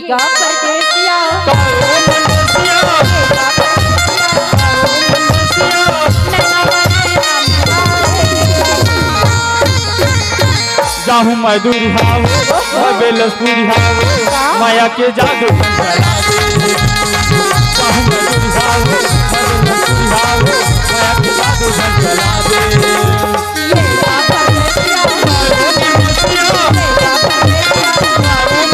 गा परदेसिया जाहूँ मैं दुरिहाव मैं बेलस दुरिहाव माया के जादू चला दे जाहूँ मैं दुरिहाव मैं बेलस दुरिहाव माया के जादू चला दे जाहूँ मैं दुरिहाव मैं बेलस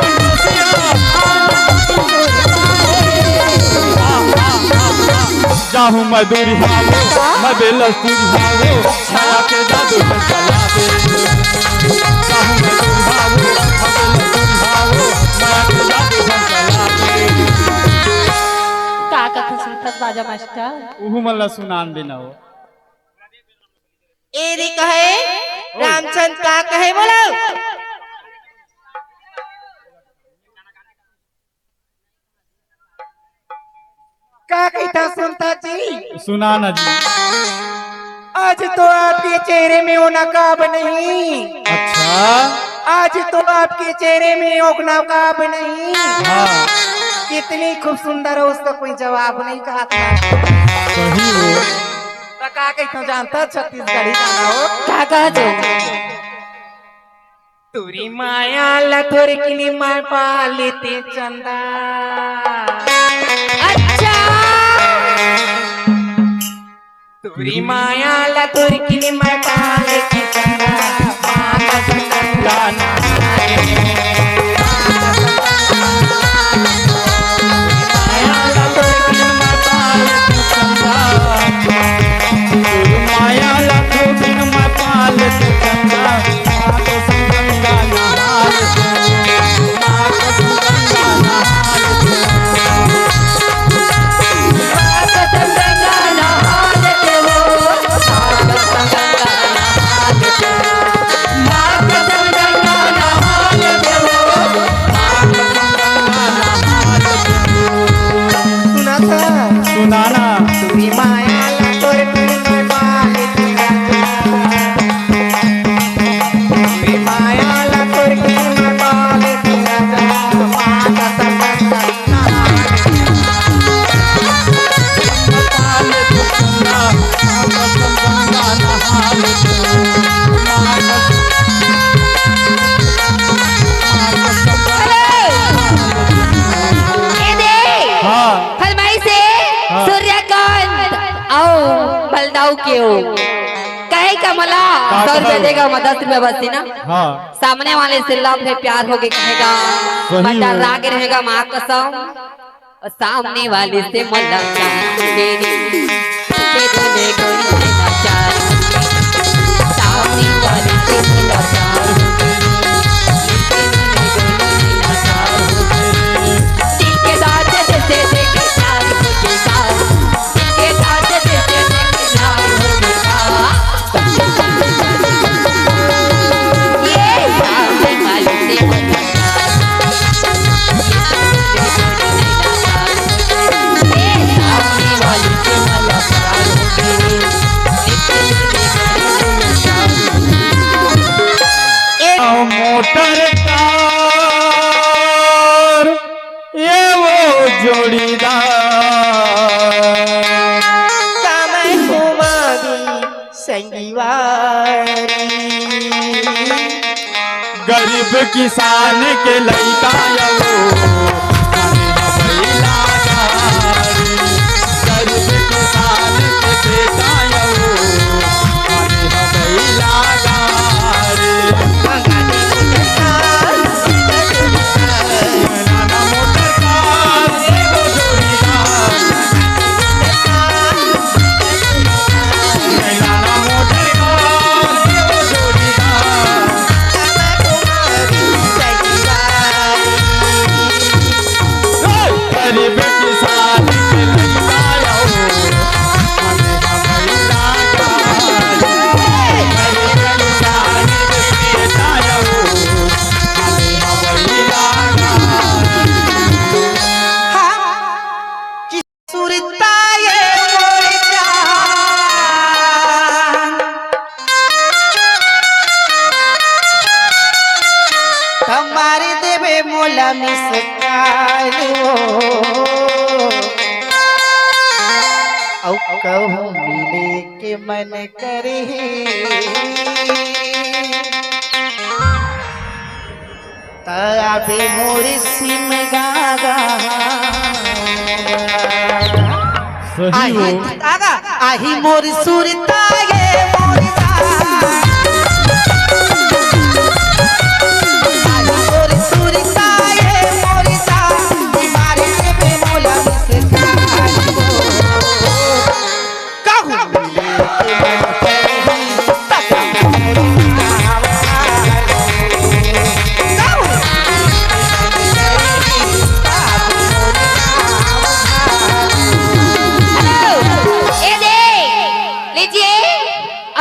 दुरिहाव माया के जादू चला दे जाहूँ मैं दुरिहाव मैं बेलस दुरिहाव माया के जादू चला दे का कथा सुनत बाजा मास्टर उहु मला सुनान देना हो एरी कहे रामचंद्र का कहे बोलो का कहता सुनता जी सुनाना जी आज तो आपके चेहरे में वो नकाब नहीं अच्छा आज तो आपके चेहरे में वो नकाब नहीं हाँ कितनी खूब सुंदर है उसका कोई जवाब नहीं कहा था सही हो तो का कहता जानता छत्तीसगढ़ी गाना हो का कहा जो तुरी माया लथोर किनी माय पालेते चंदा अच्छा तुरी माया लथोर किनी माय पालेते चंदा माता संगंगाना माया लथोर किनी माय पालेते चंदा माया लाखो दिन मैं पाल चंदा माता संगंगा नहाल माता संगंगा नहाल माता संगंगा नहाते हो माता संगंगा नहाते हो माता संगंगा नहाते हो सुना था सुनाना तुरी माया लथोर किनी माय पालेते तुरी माया लथोर किनी माय पालेते माता संगंगा पाल चंदा माता संगंगा नहाल ए दे हाँ फरमाई से हाँ। सूर्यकांत आओ बलदाऊ क्यों कहे कमला का 100 रुपया कहो? देगा मैं 10 रुपया बस्ती ना हाँ सामने वाले से लव है प्यार हो गए कहेगा सही बड़ा है। राग रहेगा माँ कसम और सामने वाले से मल्ला सामने वाले से मल्ला दिल के साथ जैसे देखे प्यार हो गया दिल के साथ जैसे देखे प्यार हो गया ये सामने वाले से मल्ला सामने वाले से मल्ला प्यार हो गया मोटर कार ये वो जोड़ीदार समय कुमारी संगीवारी गरीब किसान के लइका यो गरीब किसान के बेटा यो नाना मोटर कार ये वो जोड़ीदार नाना मोटर कार ये वो जोड़ीदार निस्कालो औ कहूँ मिले के मन करे तबे मोर सिम गागा सही हो आही मोर सुरता गे मोर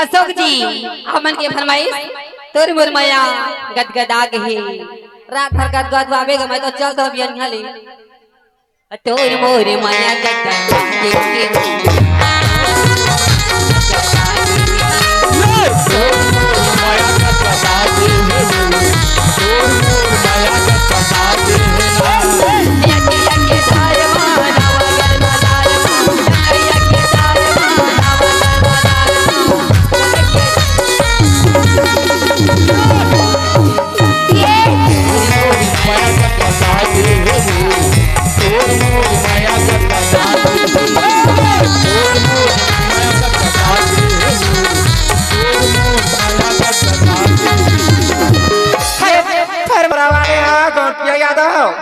अशोक जी हमन के फरमाइश तोर मोर माया गदगदा गही रात भर गदगद आवे मैं तो चल तो बियन खाली तोर मोर माया गदगदा गही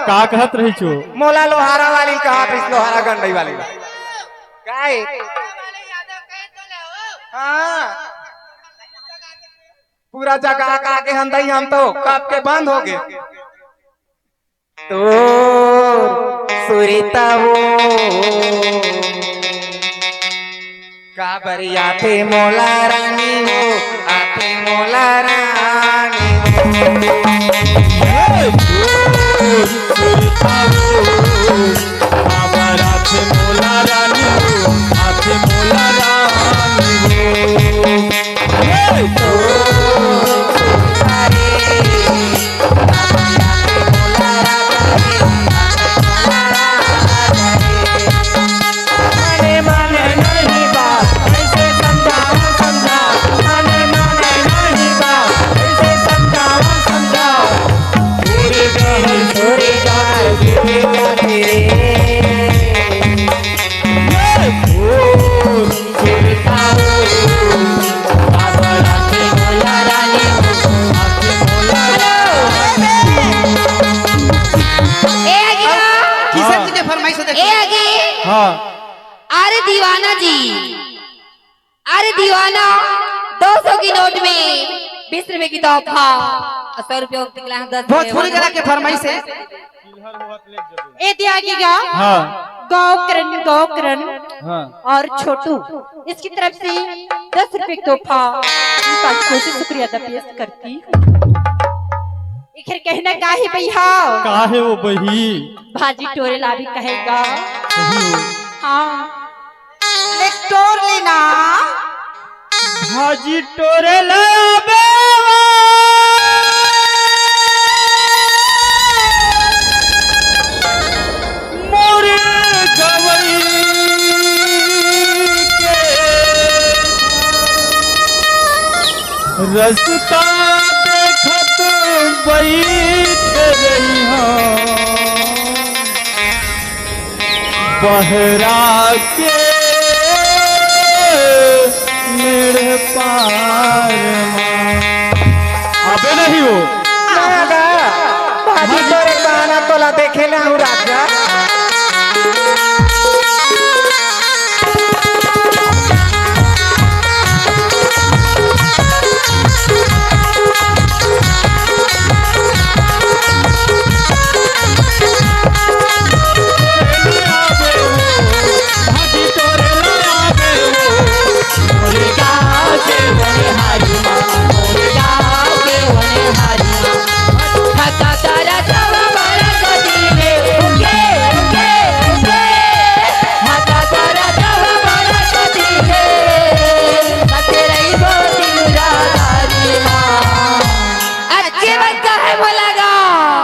का कहत रही छो मोला लोहारा वाली कहा इस लोहारा गंडई वाली काय हाँ पूरा जगह का के हंदई हम तो कब के बंद हो गए तो सुरीता वो का बरिया थे मोला रानी हो आते मोला रानी अरे दीवाना जी, अरे दीवाना 200 की नोट में 20 रुपए की तोहफा 100 रुपये 10 भोजपुरी जरा के फरमाइश है ए त्यागी गा हाँ गौकरण हाँ और छोटू इसकी तरफ से 10 रुपए तोहफा उनका शुक्रिया अदा पेश करती इखर कहना काहे भैया काहे वो बही भाजी टोरे ला भी कहेगा सही हो हाँ ले टोर लेना भाजी टोरे लाबे मोरे गवई के रस्ता देखत बैठ रही हूँ बहरा के मेरे पार अबे नहीं हो भाजी तोरे बहाना तोला देखे ना हूँ राजा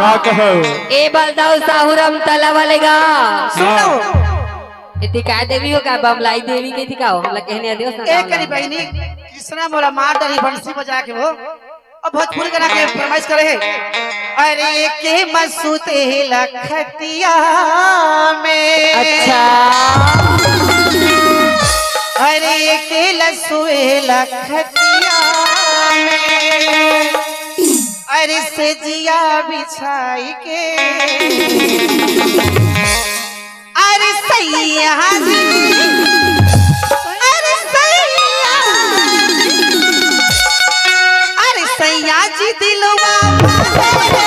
का कहो ए बलदाऊ साहुरम तला वालेगा सुनो इति का देवी हो का बमलाई देवी के का हो मतलब कहने दियो एक करी बहनी कृष्णा मोला मार डरी बंसी बजा के वो अब भोजपुरी गाना के फरमाइश करे है। अरे के मसूते लखतिया में अच्छा अरे के लसुए लखतिया में अरे से जिया बिछाई के अरे सैया अरे सैया अरे सैया जी दिलवा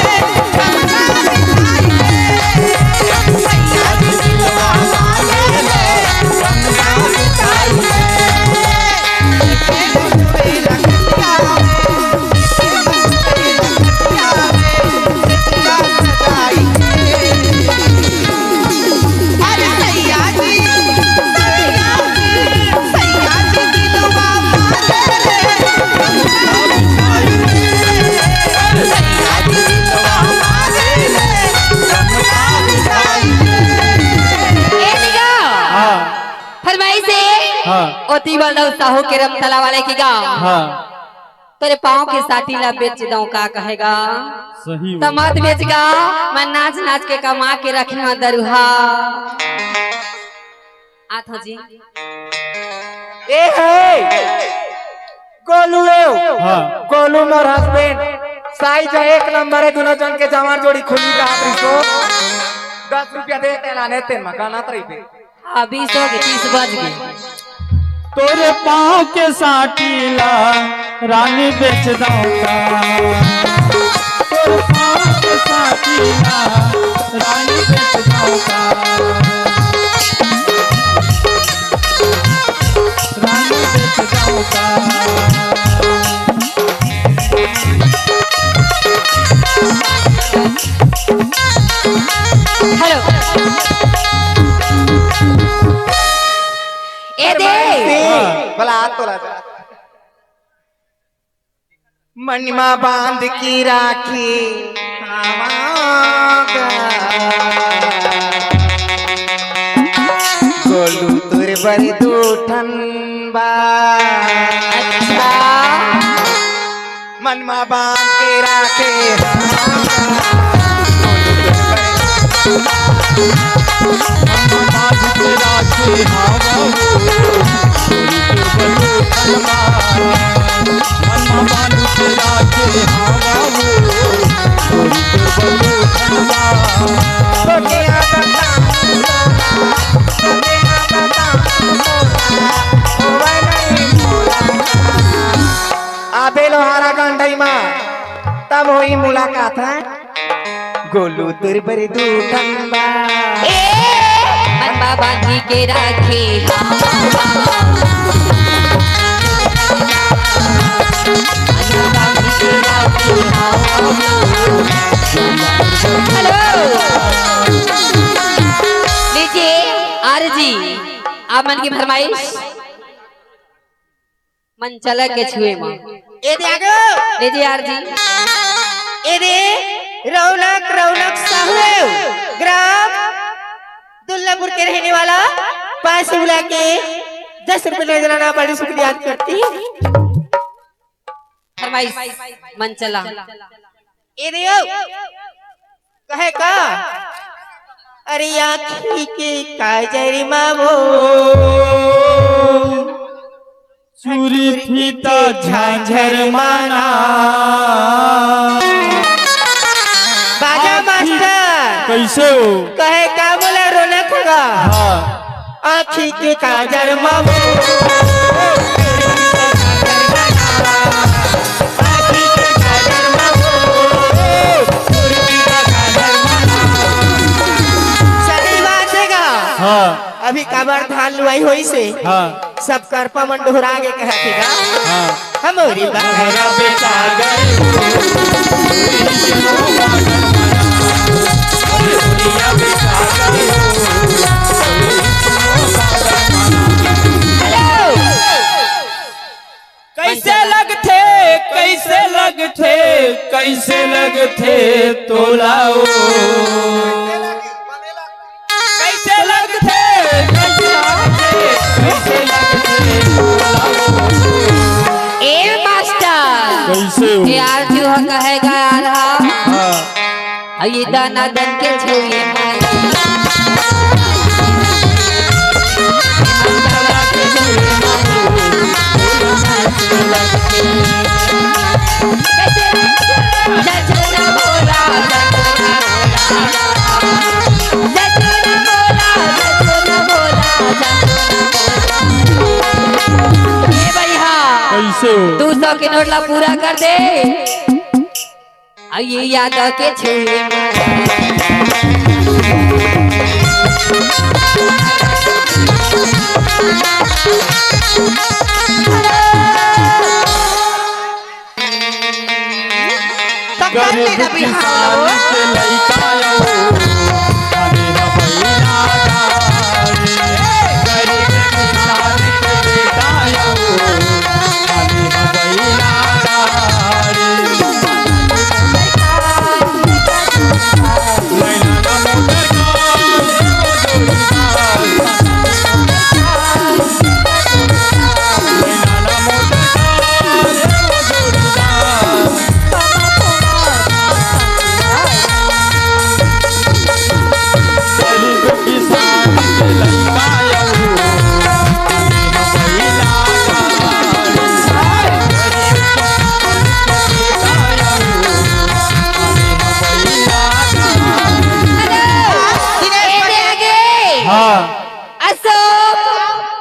ओती बलदाऊ साहू के रम तला वाले की गा हाँ तेरे पाँव के साथी ला बेच दऊं का कहेगा सही तो मत बेचगा मैं नाच नाच के कमा के रखना दरुहा आथो जी ए है गोलू हाँ गोलू मोर हस्बैंड साइज एक नंबर है दोनों जन के जवान जोड़ी खुली रहा इसको 10 रुपया देते लाने तेन मकाना तरी पे अभी 20 के 30 बज गए तोरे पाँव के साटीला रानी बेच दूंगा तोरे पाँव के साटीला रानी बेच दूंगा रानी बेच दूंगा हेलो ए दे भला तो राजा मनमा बांध की राखी गोलू तुर बरी दूठन बा अच्छा मनमा बांध के राखे बाज के राखे हवा मनमा बांध के राखे आबे लोहारा गंडई माँ तब हुई मुलाकात है गोलू तुर बरी दूठन बा मनवा बांधी के राखे हेलो लीजिए आरजी आप मन की फरमाइश मन चला के छुए मां ए दे आगो लीजिए आरजी ए दे रौनक रौनक साहू ग्राम दुल्लापुर के रहने वाला पास बुला के 10 रुपए नजराना बड़ी शुक्रिया करती फरमाइश मन चला ए दियो कहे का अरे आँखी के काजर मावो चूरी फीता झांझर माना बाजा मास्टर कैसे हो कहे का बोला रौनक होगा हाँ आँखी के काजर मावो हाँ अभी काबर धान लुआई होई से हाँ सब करपा मन डोहरा के कहतेगा हाँ हमारी बहरा बेटा कैसे लगते तोलाओ ये दाना दन के छुए कैसे हो 200 के नोट ला पूरा कर दे ये याद के छुए गरीब किसान के लइका आयो हमें भैया गरीब किसान के बेटा आयो हमें भैया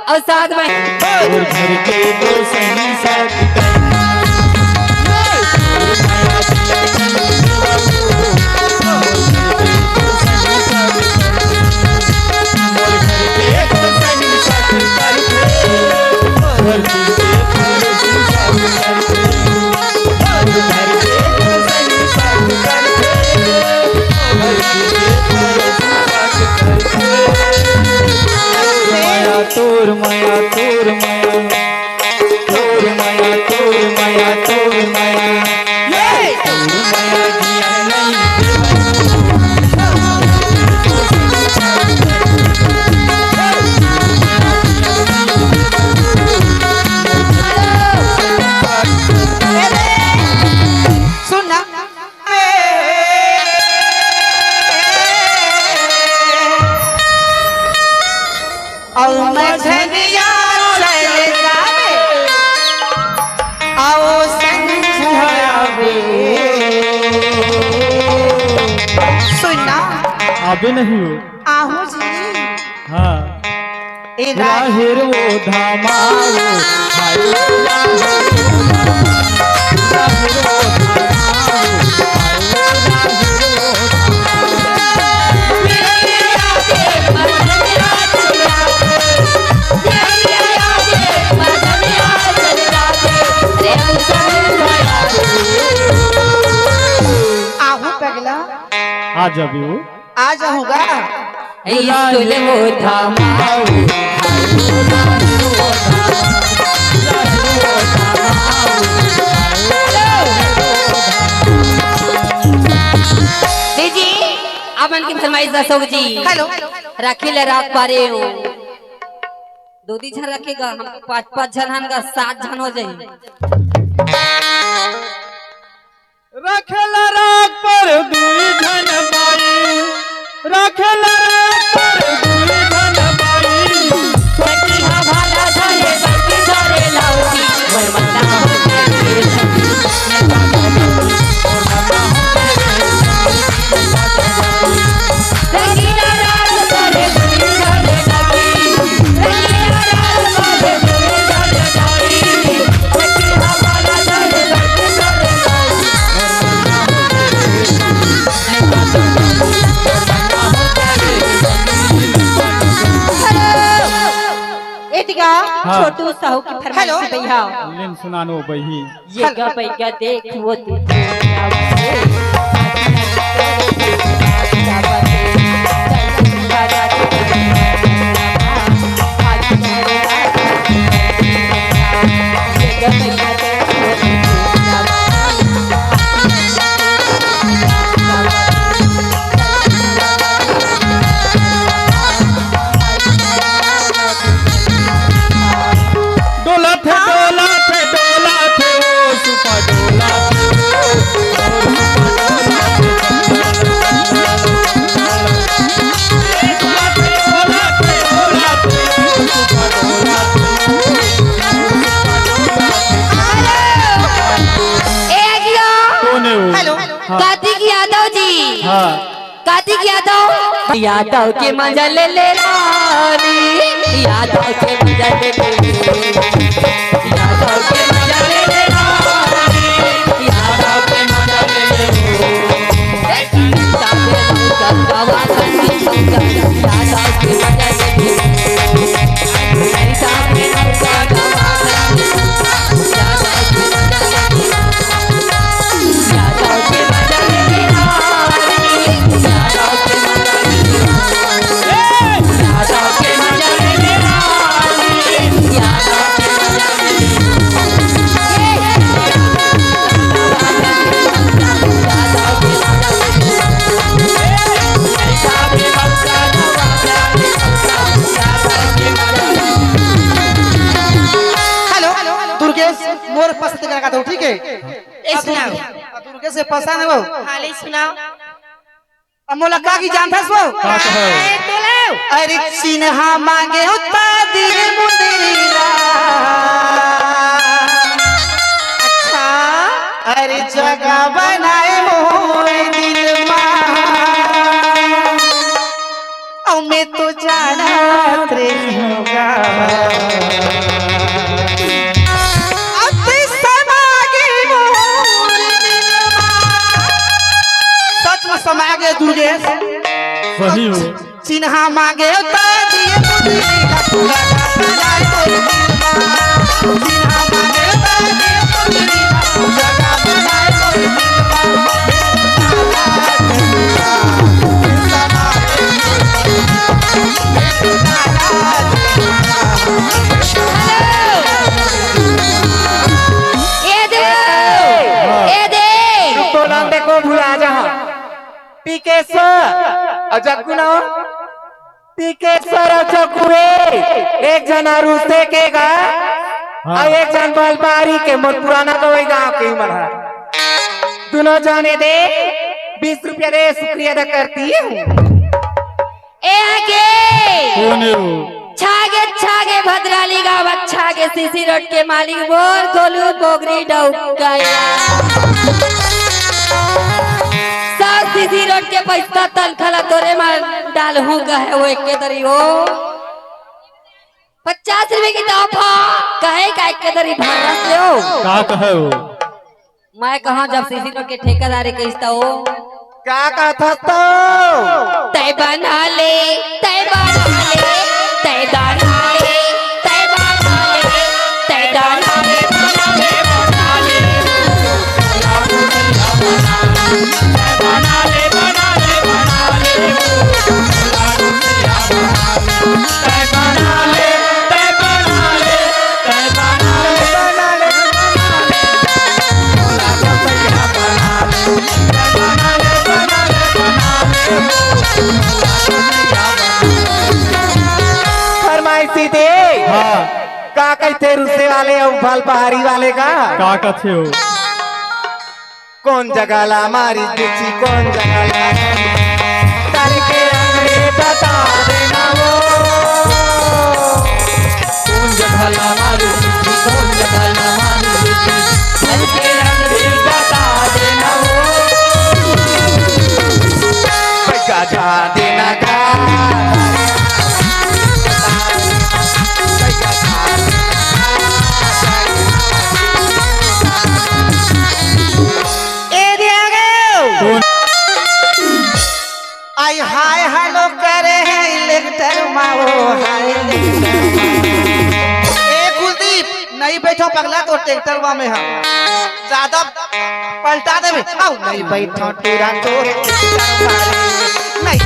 और साथ में और घर के दो सही साथ तोर माया तोर माया तोर माया तोर माया तोर माया ये तोर माया जिया नहीं सुनना और मझनिया चले जावे आओ संझावे सुनना अबे नहीं हो आहू जी हाँ ए राहिर वो धामाओ हाय आहू पगला आ जाबी हो आ जाऊंगा स्कूल वो धामाओ दीजी अपन की फरमाइश दसोग जी हेलो रखिले रात पारे हो 2 जन रखेगा हम 5 जन हन का 7 जन हो जाए रखेला राग पर दुई धन बाई रखेला राग पर दुई धन बाई सखी हा भाला धरे सखी धरे लाउती मोर मन्ना हो तेरे सखी रंगीला राग धरे दुई धरे सखी रंगीला राग धरे दुई धरे सखी सखी हा भाला धरे सखी धरे एतिका छोटू साहू की फरमाइश भैया लेन सुनानो बही ये गा भैया देख वो तू डोला थे ओ सुपा डोला थे कार्तिक यादव यादव के मजा ले ले रानी यादव के मजा ले ले यादव के मजा ले ले रानी यादव के मजा ले ले यादव के मजा ले मोर पसंद करा दो ठीक है सुनाओ दुर्गे से पसंद है वो हाली सुनाओ अमोला का की जानता है वो अरे चिन्हा मांगे उता दिल मुंदरीला अच्छा अरे जगह बनाए मोर दिल मां मैं तो जाना रे होगा समागे दुर्गे सही हो चिन्हा मांगे तो दिए मुंदरीला बनाए मोर चिन्हा मांगे तो दिए मुंदरीला जगह बनाए मोर को भुला जा टीकेश्वर और जग्गू ना टीकेश्वर और जग्गू एक जना रूसे के गा और एक जन बलबारी के मोर पुराना गवई गांव के मना दोनों जाने दे 20 रुपया दे शुक्रिया अदा करती है ए आगे कौन है वो छागे छागे भद्राली गाँव छागे सीसी रोड के मालिक बोर गोलू बोगरी डौक गया सीधी रोड के पैसा तनखला तोरे मार डाल हूँ कहे वो एक दरी हो 50 रुपए की तोहफा कहे का एक दरी भाड़ा से हो का कहे वो मैं कहा जब सीधी रोड के ठेकेदारी के हिस्सा हो क्या कहता तो तय बना ले तय बना ले तय दाना ले तय बना ले तय दाना ले बना ले बना ले फरमाइशी दे हाँ का कहते रूसे वाले और फल पहाड़ी वाले का कथे हो कौन जगह ला मारी बेची कौन जगह ला करके अंगड़े बता देना वो कौन जगह ला मारी कौन जगह ला मारी करके अंगड़े बता देना वो बजा देना का आई हाय हेलो करे हैं इलेक्टर माओ हाय ए कुलदीप नहीं बैठो पगला तो ट्रैक्टरवा में हम ज्यादा पलटा देबे आओ नहीं बैठो टूरा तो नहीं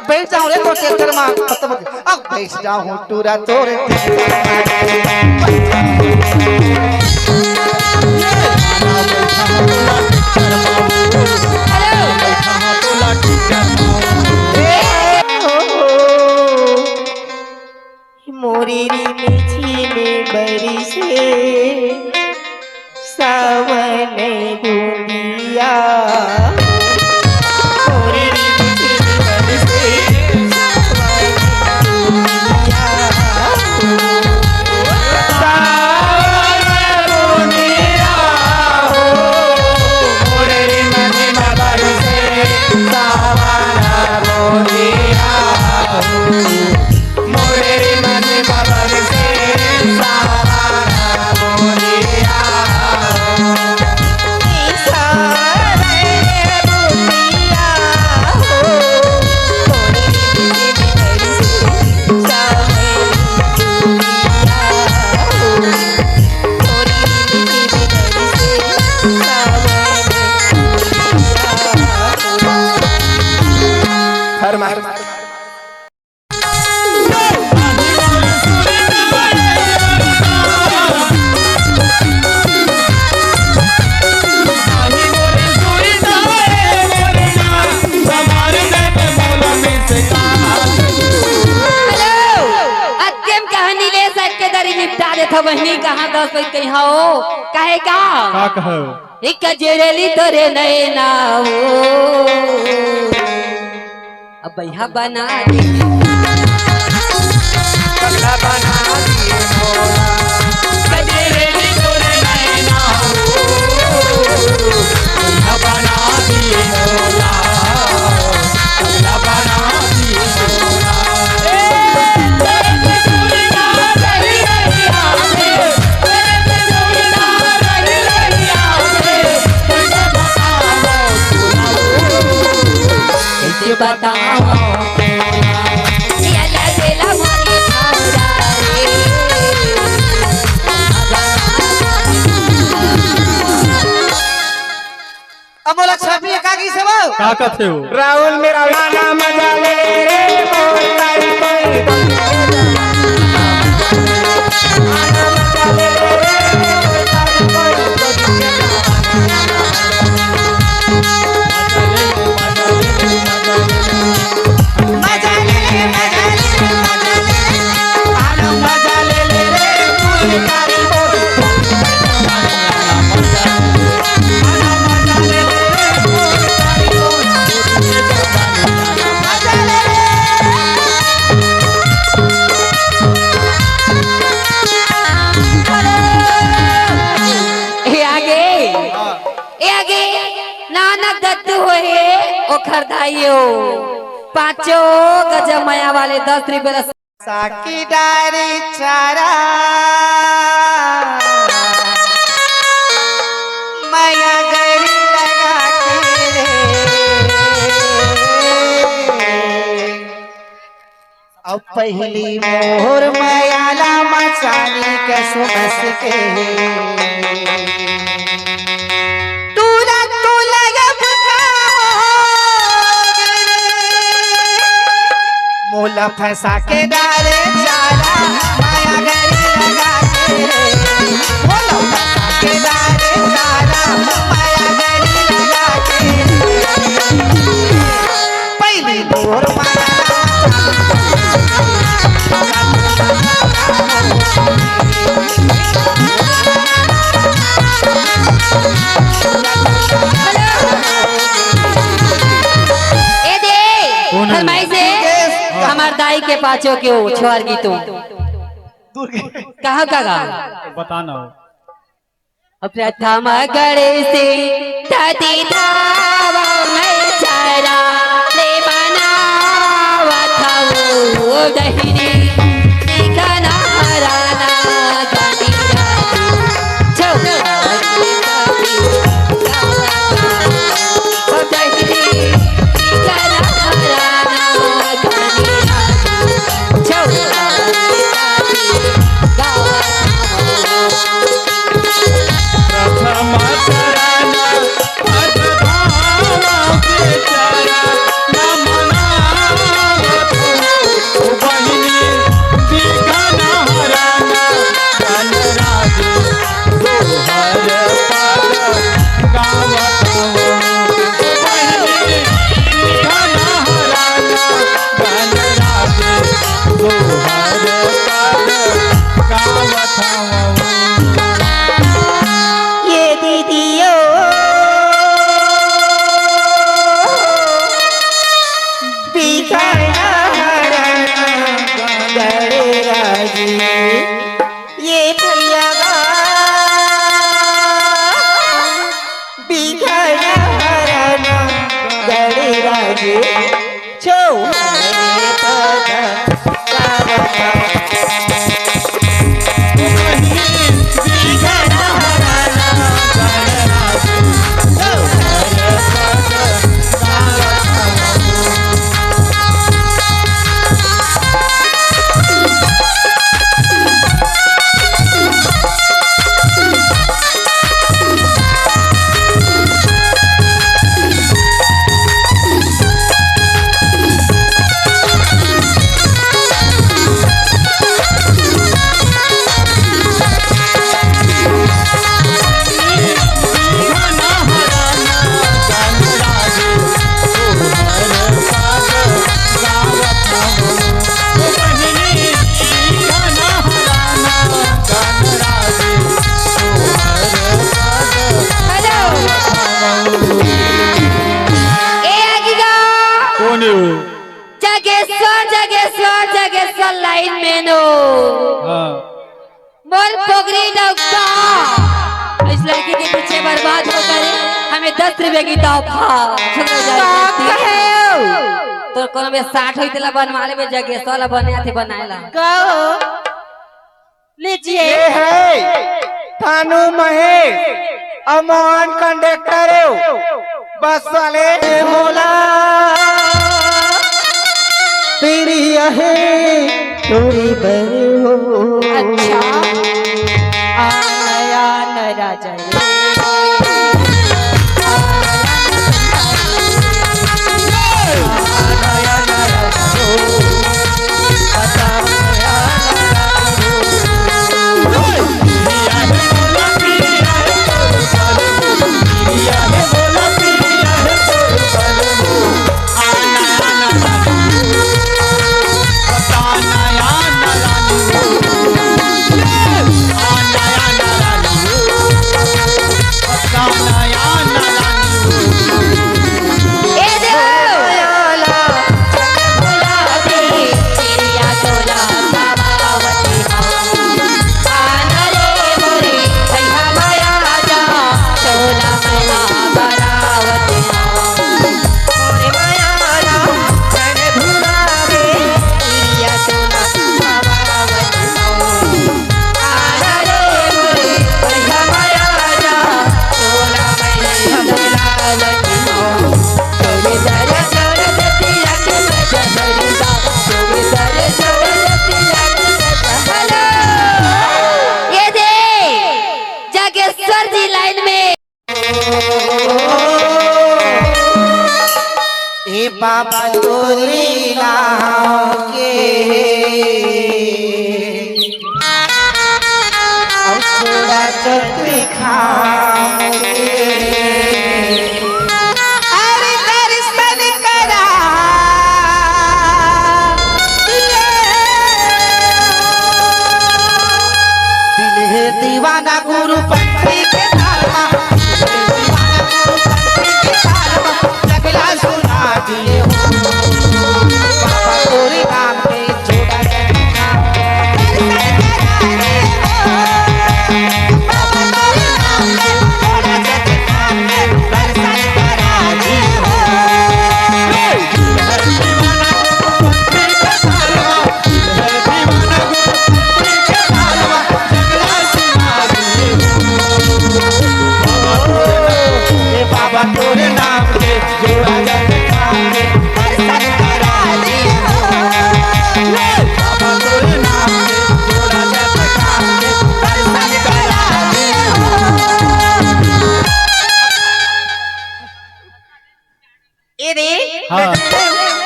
बैठ जाओ रे तो ट्रैक्टर में खत्म अब बैठ जाओ टूरा तोरे मोरी री में बरी से सावन बुंदिया मोरे मीठी बरसे सावन बुंदिया सावन बुंदिया हो मोरे मन में बरसे सावन बुंदिया हो मोरे मन में बरसे सावन बुंदिया वही कहाँ 10 बजे कहीं हो कहे का कहो एक जेरेली तोरे नैना हो अब भैया बना का कथे हो राहुल मेरा गाना मजा ले रे मोर तारी कोई खरदाइयो पांचो गजब माया वाले 10 रुपये साकी डारी चारा माया गरी लगा के अब पहली मोर मायाला मचानी के सुमस के मोला फंसा के डारे चारा माया गरी लगा के मोला फंसा के डारे चारा माया गरी लगा के पहली मोर माया हमार दाई के पाछो के हो छोड़ की तुम कहाँ का बताना प्रथम गणे से धती धावा में चरा ले बनावा था वो दहिनी दिखना हराना गनीरा छो दहिनी दिखना हराना गनीरा छो बहिनी बिघाना हराना गड़े राजे छो लाइन में नो मोर पोगरी डॉक्टर इस लड़की के पीछे बर्बाद होकर हमें 10 रुपए की तोहफा तो कोनो में 60 होई तेला बनवाले में जगह सोला बने थे बनाएला कहो लीजिए ये है थानू महेश अमोहन कंडक्टर है बस वाले मोला तेरी है थोड़ी बर हो अच्छा आया न राजा बाबा तोरी नाव के और थोड़ा चटनी खाओगे अरे दर्शन करा दिल है दीवाना गुरु पंथी के धारमा दिए हो बाबा तोरी नाम पे जोड़ा करना बाबा तोरी नाम पे जोड़ा करना दर्शन करा दी हो हर दीवाना को पंथी के धारमा हर दीवाना को पंथी के धारमा जगला सुना दिए हो बाबा तोरे नाम पे जोड़ा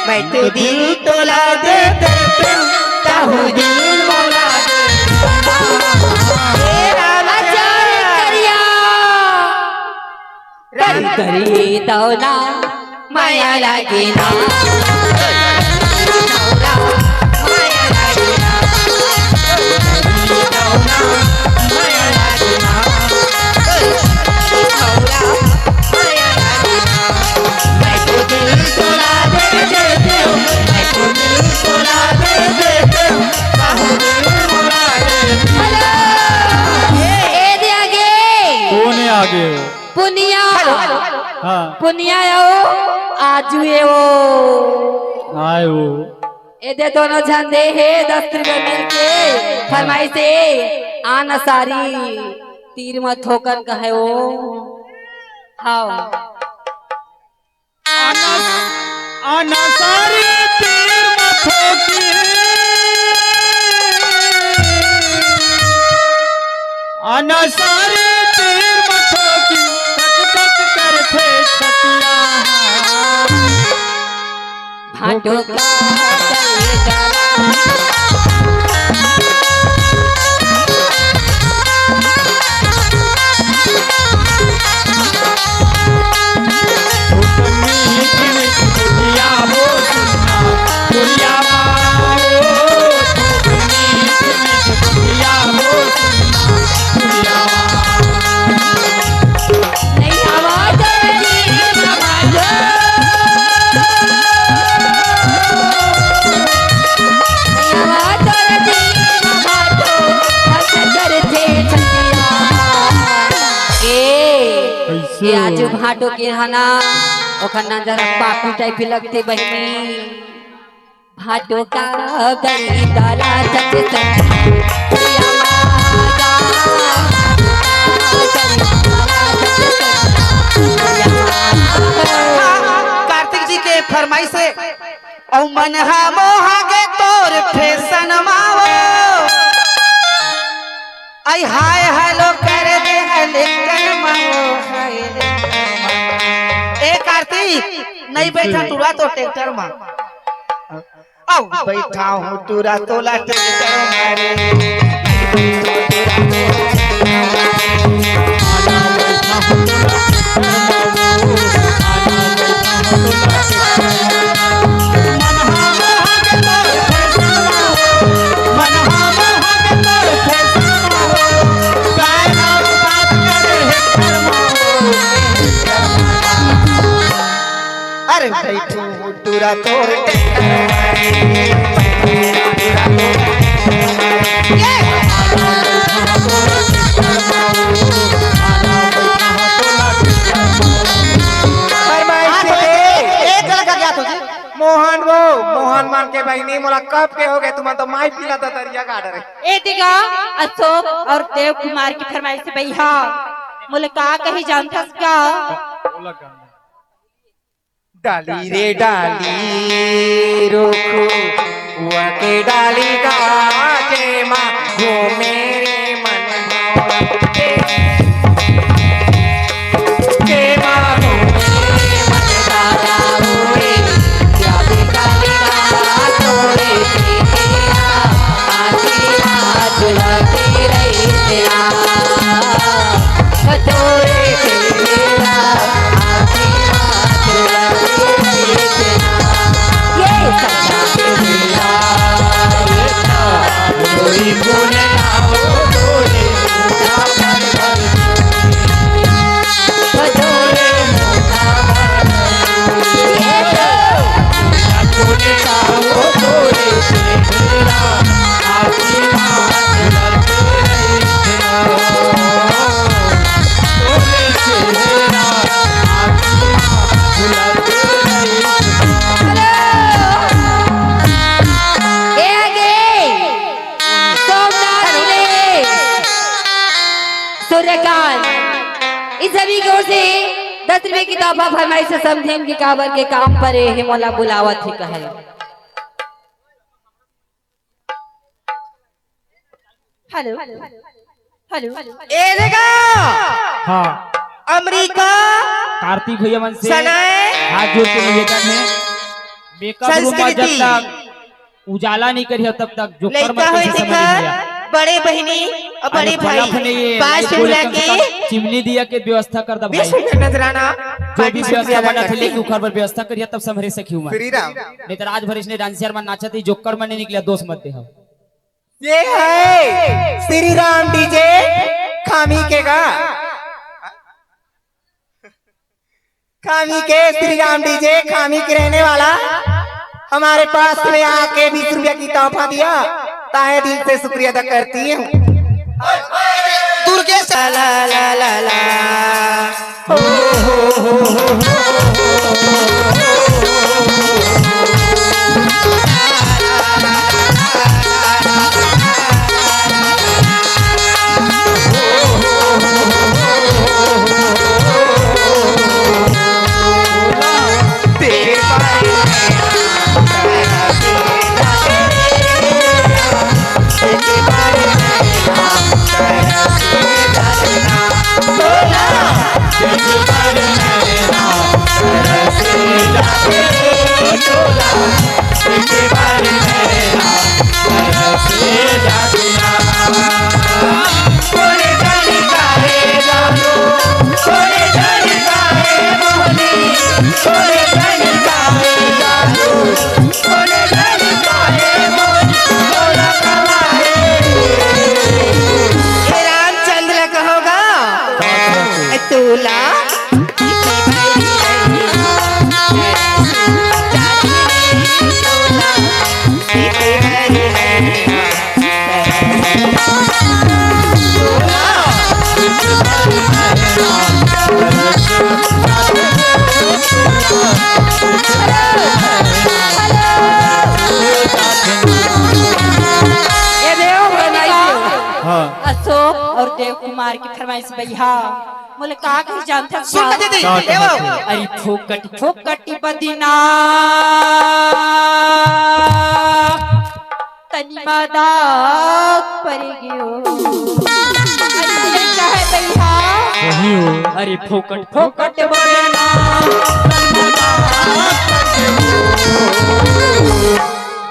मैं तो दिल तोला देते ताहू दिल बोला करी तौला माया लागे ना पुनिया हाँ पुनिया आओ आजू वो आए वो ए दे दोनों झंडे है 10 रुपए मिलके फरमाई से आना सारी तीर मत होकर कहे वो हाँ आना सारी तीर मथों की आना सारी तीर मथों की तक तक करते छतिया भाटो का चले नहीं आवाज ये आज भाटो के हना ओखर नजर पाकू टाइप लगते बहनी भाटो का गई दाला सच कार्तिक जी के फरमाइश से औ मनहा मोहा के तोर फैशन मावो आई हाय हेलो कर दे हेलेक्टर मावो हाय ए कार्तिक नहीं बैठा तुरा तो ट्रैक्टर में औ बैठा हूँ तुरा तोला ट्रैक्टर मारे अरे बैठू हूँ तुरा तोर मोहन वो मोहन मान के भाई नहीं मोला कब के हो गए तुम तो माई पीला था तरिया का डरे ए दिगा अशोक और देव कुमार की फरमाइश से भैया मुझे का कही जानता क्या डाली रे डाली रोको हुआ के डाली गाजे माँ घूमे रे मन के माँ घूमे मन दादा हुए क्या भी डाली गाजोड़े तेरा आशीर्वाद लगे रही तेरा कटोरे तेरा इस सभी की ओर से 10 रुपए की तोहफा फरमाइश से समझेम की काबर के काम पर हिमोला बुलावत ही कहे हेलो हेलो ए देखा हाँ अमेरिका कार्तिक भैया मन से सनाए हाथ जोड़ के निवेदन है मेकअप रूम में जब तक उजाला नहीं करिए तब तक जो कर्म लड़का कैसे होई समझ देखा लिया बड़े बहनी और बड़े भाई पास बुला के चिमनी दिया के व्यवस्था कर दा भाई नजराना जो भी व्यवस्था बना थे लेकिन उखर पर व्यवस्था करिए तब समरे से क्यों श्री राम नहीं तो आज भर इसने डांसियर में नाचा थी जोकर में नहीं निकला दोस्त मत दे हम ये है श्री राम डीजे खामी के गा खामी के श्री राम डीजे खामी के रहने वाला हमारे पास में आके 20 रुपया की तोहफा दिया ताहे दिल से शुक्रिया अदा करती हूँ दुर्गे ला ला ला ला रामचंद्र कहोगा तोला हाँ अशोक और देव कुमार की फरमाइश भैया बोले का कही जानता सुन दीदी क्या देवो अरे फोकट फोकटी बदीना तनी मदाक पर गयो अरे क्या है भैया वही हो अरे फोकट फोकट बदीना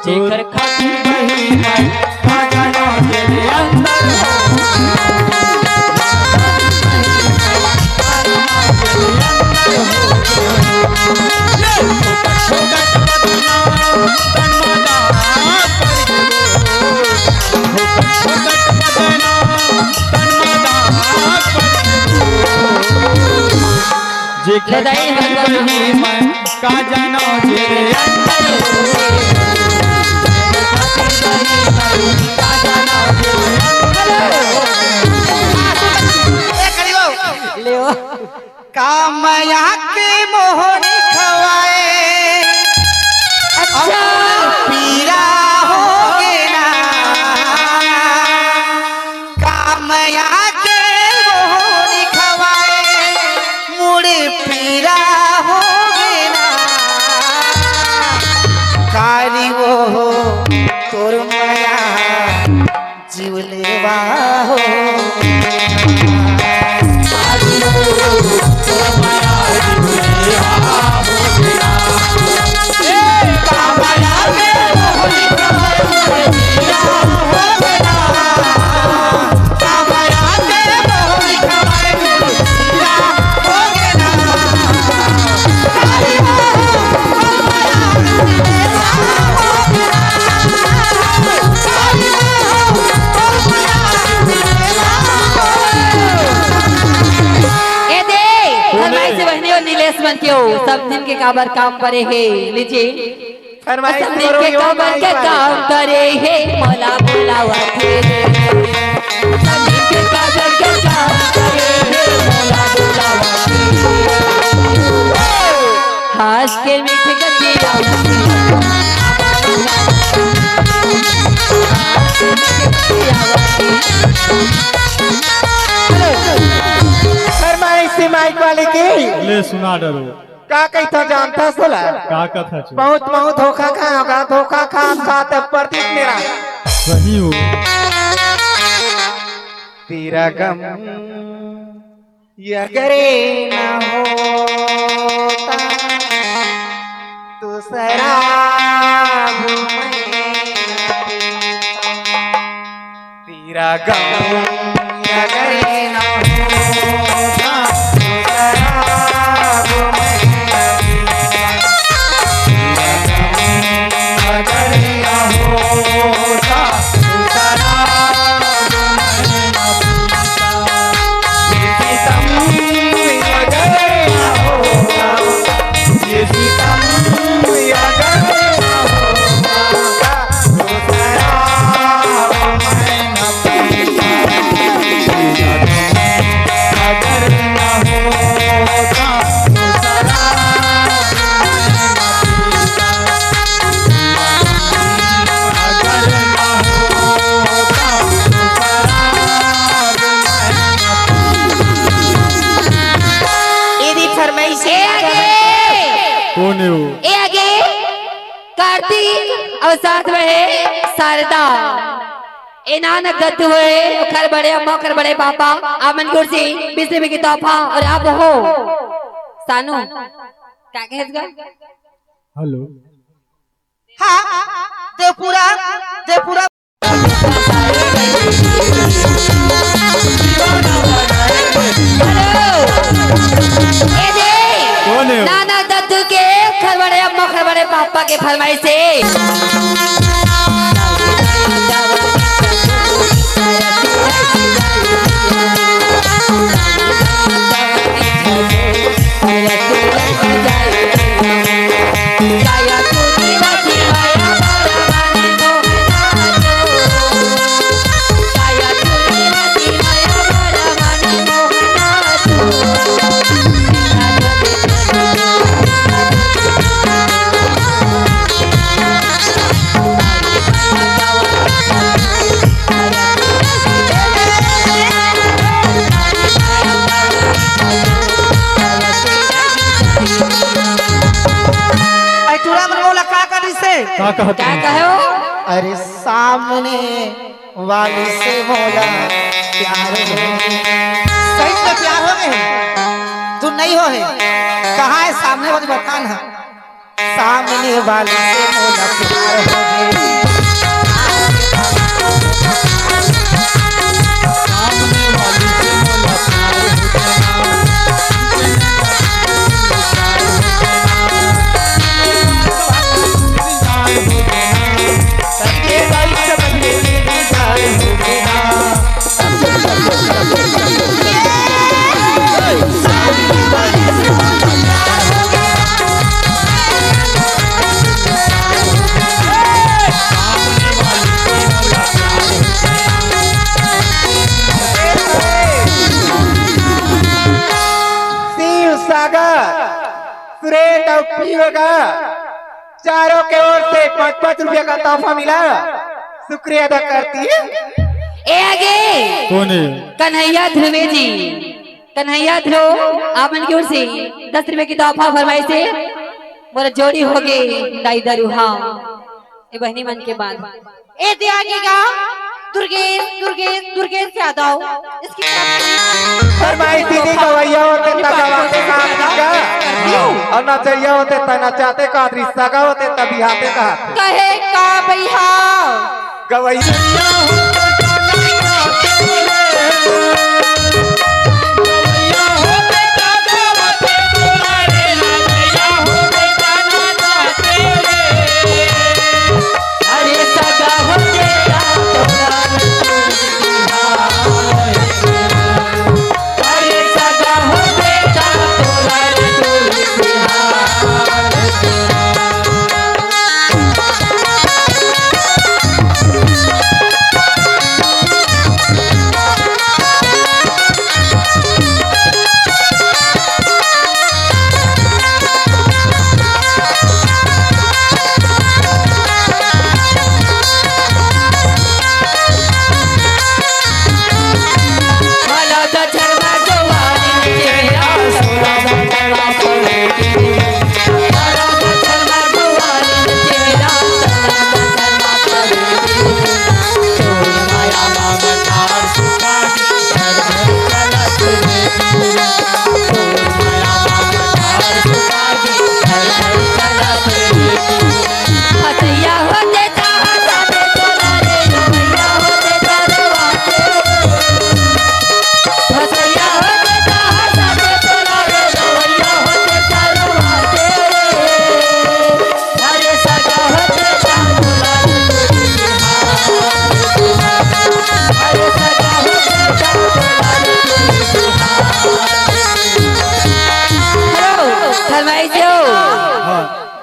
जेकर खाती वही मन भागना तेरे अंदर लदाई मन का जानो जे कामया के मोहरी खवाए अच्छा पीरा होगे ना कामया के मोहरी खवाए मुड़े पीरा होगे ना कारी वो तोर माया जीवलेवा हो नीलेश मन के हो सब दिन के काबर काम करे है लीजिए फरमाइश सब दिन करो के यो काबर माई के पर। काम करे है मोला बुलावा थे सब दिन के काबर के काम करे है मोला बुलावा थे हास के मीठे गतिया फरमाइश से माइक वाले की ले सुना डरो का कही था जानता सोला का कथा छो बहुत बहुत धोखा खा होगा धोखा खा तब प्रतीक मेरा वही हो तेरा गम अगरे न होता तो शराब में तेरा गम अगरे न होता तो शराब में अगरे न होता तो शराब कौन है वो? ए आगे कार्तिक और साथ में है शारदा। ए नानक दत्त हुए खर बड़े अम्मा खर बड़े पापा आमन कुर्सी 20 रुपए की तोहफा और आप हो सानू क्या कहेगा? हेलो हाँ देवपुरा देवपुरा ए दे कौन है वो? नानक दत्त के खर बड़े अम्मा खर बड़े पापा के फरमाइश से का कहते क्या हैं? कहो? अरे सामने वाली से बोला प्यार हो सही से प्यार हो गए तू नहीं हो है कहाँ है सामने वाली बखान है सामने वाली से बोला प्यार हो गए सुरेश और पीओ का चारों के ओर से 5-5 रुपया का तोहफा मिला शुक्रिया अदा करती है। ए आगे कौन है? कन्हैया ध्रुवे जी कन्हैया ध्रुव आपन की ओर से 10 रुपए की तोहफा फरमाई से मोर जोड़ी हो गई दाई दरुहा ए बहनी मन के बाद ए दे आगे का दुर्गेश दुर्गेश दुर्गेश यादव इसकी फरमाई दीदी गवैया होते तगवाते का और नचैया होते त नचाते का रिश्ता का होते तभी आते का कहे का भैया गवैया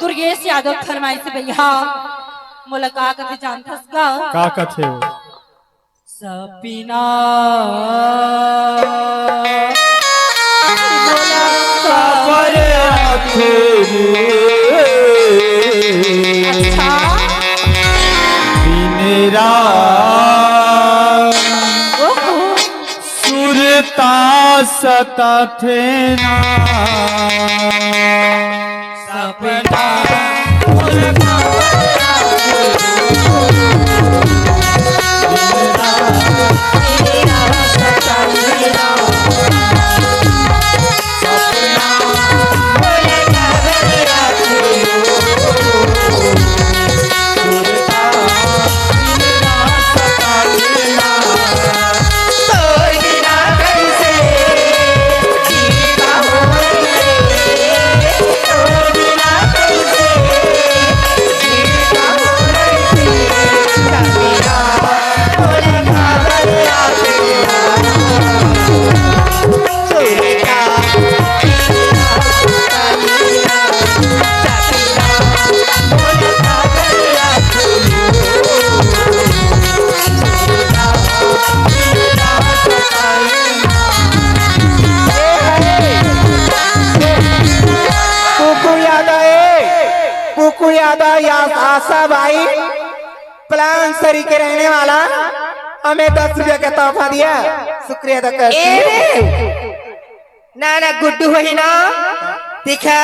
दुर्गेश यादव फरमाई से भैया मुलाकात करके जानता का कथे हो? सपीना सुरता सता थे ना सपना मोरे आशा भाई प्लान सरी के रहने वाला हमें 10 रुपया का तोहफा दिया, शुक्रिया अदा करती हूँ। ना गुड्डू हो ही ना दिखा